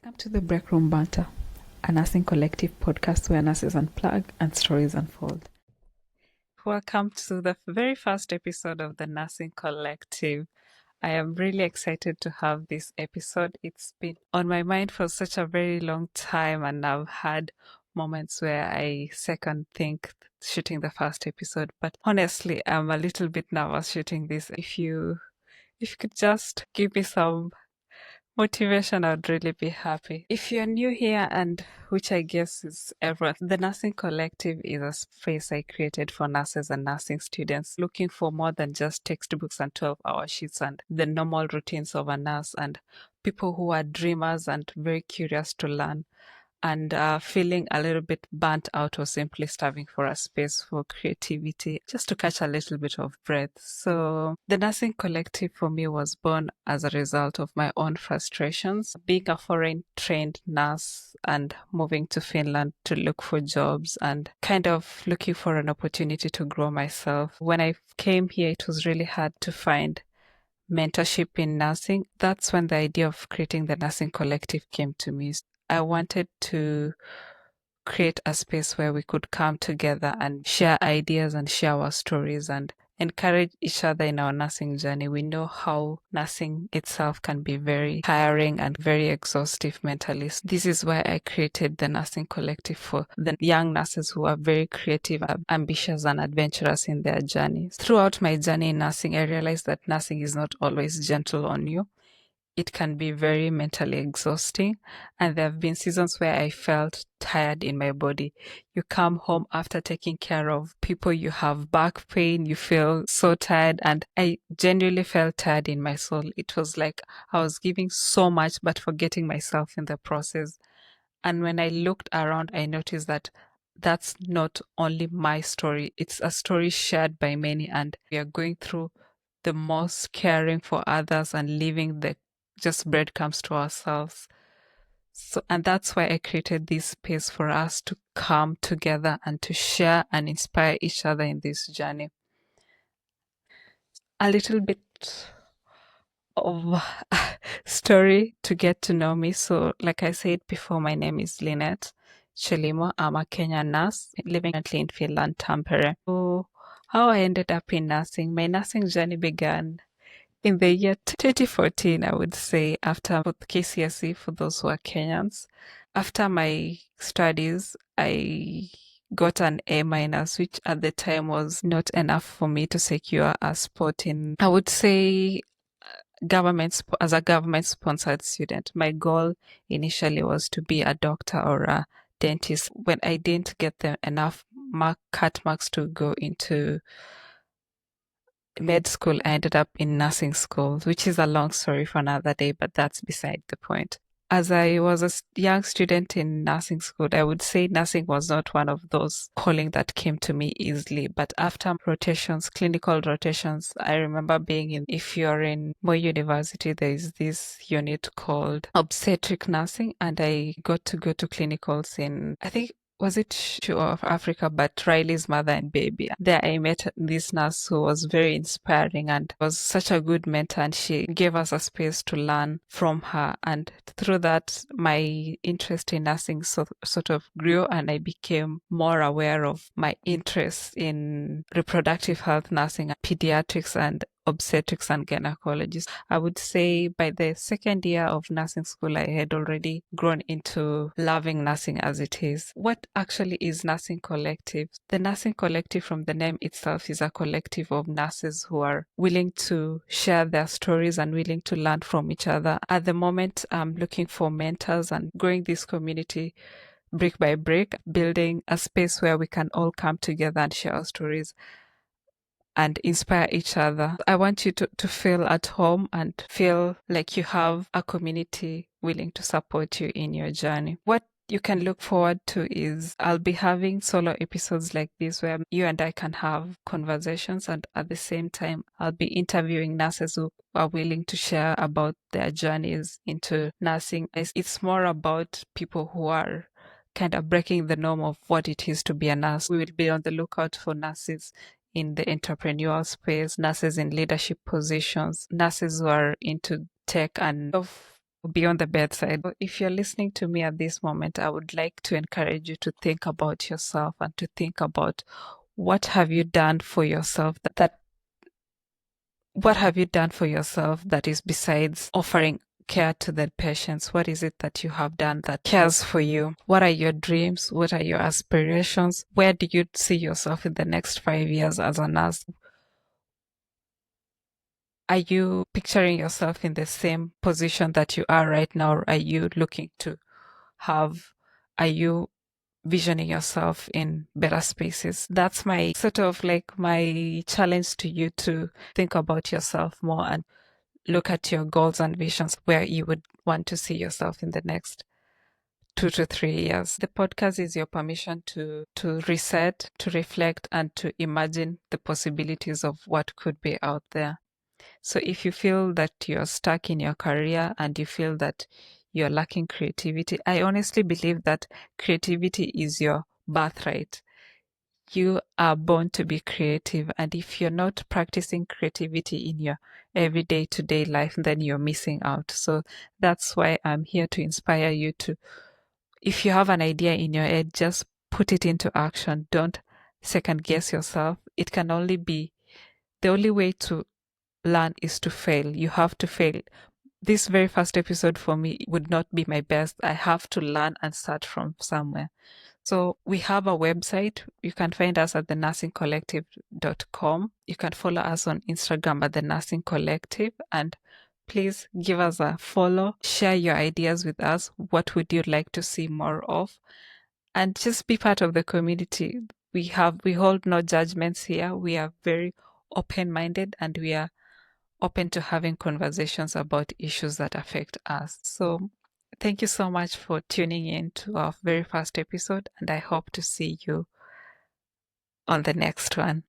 Welcome to the Break Room Banter, a nursing collective podcast where nurses unplug and stories unfold. Welcome to the very first episode of the Nursing Collective. I am really excited to have this episode. It's been on my mind for such a very long time, and I've had moments where I second think shooting the first episode. But honestly, I'm a little bit nervous shooting this. If you could just give me some motivation, I'd really be happy. If you're new here, and which I guess is everyone, the Nursing Collective is a space I created for nurses and nursing students looking for more than just textbooks and 12-hour sheets and the normal routines of a nurse, and people who are dreamers and very curious to learn and feeling a little bit burnt out or simply starving for a space for creativity, just to catch a little bit of breath. So the Nursing Collective for me was born as a result of my own frustrations, being a foreign trained nurse and moving to Finland to look for jobs and kind of looking for an opportunity to grow myself. When I came here, it was really hard to find mentorship in nursing. That's when the idea of creating the Nursing Collective came to me. I wanted to create a space where we could come together and share ideas and share our stories and encourage each other in our nursing journey. We know how nursing itself can be very tiring and very exhaustive mentally. So this is why I created the Nursing Collective for the young nurses who are very creative, ambitious, and adventurous in their journeys. Throughout my journey in nursing, I realized that nursing is not always gentle on you. It can be very mentally exhausting, and there have been seasons where I felt tired in my body. You come home after taking care of people, you have back pain, you feel so tired, and I genuinely felt tired in my soul. It was like I was giving so much but forgetting myself in the process. And when I looked around, I noticed that that's not only my story, it's a story shared by many, and we are going through the most caring for others and leaving the just breadcrumbs to ourselves. So, and that's why I created this space for us to come together and to share and inspire each other in this journey. A little bit of story to get to know me. So, like I said before, my name is Lynette Chelimo. I'm a Kenyan nurse living currently in Finland, Tampere. So, how I ended up in nursing, my nursing journey began in the year 2014, I would say, after KCSE for those who are Kenyans. After my studies, I got an A minus, which at the time was not enough for me to secure a spot in, I would say, as a government sponsored student. My goal initially was to be a doctor or a dentist. When I didn't get enough cut marks to go into med school, I ended up in nursing school, which is a long story for another day, but that's beside the point. As I was a young student in nursing school, I would say nursing was not one of those calling that came to me easily. But after rotations, clinical rotations, I remember being if you're in Moi University, there is this unit called obstetric nursing, and I got to go to clinicals in, I think, was it Shoe of Africa, but Riley's mother and baby. There I met this nurse who was very inspiring and was such a good mentor, and she gave us a space to learn from her. And through that, my interest in nursing sort of grew, and I became more aware of my interest in reproductive health nursing, pediatrics, and obstetrics and gynecology. I would say by the second year of nursing school, I had already grown into loving nursing as it is. What actually is Nursing Collective? The Nursing Collective, from the name itself, is a collective of nurses who are willing to share their stories and willing to learn from each other. At the moment, I'm looking for mentors and growing this community brick by brick, building a space where we can all come together and share our stories and inspire each other. I want you to feel at home and feel like you have a community willing to support you in your journey. What you can look forward to is I'll be having solo episodes like this where you and I can have conversations, and at the same time, I'll be interviewing nurses who are willing to share about their journeys into nursing. It's more about people who are kind of breaking the norm of what it is to be a nurse. We will be on the lookout for nurses in the entrepreneurial space, nurses in leadership positions, nurses who are into tech, and of beyond the bedside. If you're listening to me at this moment, I would like to encourage you to think about yourself and to think about what have you done for yourself that what have you done for yourself that is besides offering care to the patients? What is it that you have done that cares for you? What are your dreams? What are your aspirations? Where do you see yourself in the next 5 years as a nurse? Are you picturing yourself in the same position that you are right now? Or are you looking to are you visioning yourself in better spaces? That's my sort of like my challenge to you, to think about yourself more and look at your goals and visions, where you would want to see yourself in the next 2 to 3 years. The podcast is your permission to reset, to reflect, and to imagine the possibilities of what could be out there. So if you feel that you're stuck in your career and you feel that you're lacking creativity, I honestly believe that creativity is your birthright. You are born to be creative, and if you're not practicing creativity in your everyday to day life, then you're missing out. So that's why I'm here to inspire you to, if you have an idea in your head, just put it into action. Don't second guess yourself. It can only be, the only way to learn is to fail. You have to fail. This very first episode for me would not be my best. I have to learn and start from somewhere. So we have a website. You can find us at thenursingcollective.com. You can follow us on Instagram at the Nursing Collective, and please give us a follow. Share your ideas with us. What would you like to see more of? And just be part of the community. We hold no judgments here. We are very open-minded, and we are open to having conversations about issues that affect us. So thank you so much for tuning in to our very first episode, and I hope to see you on the next one.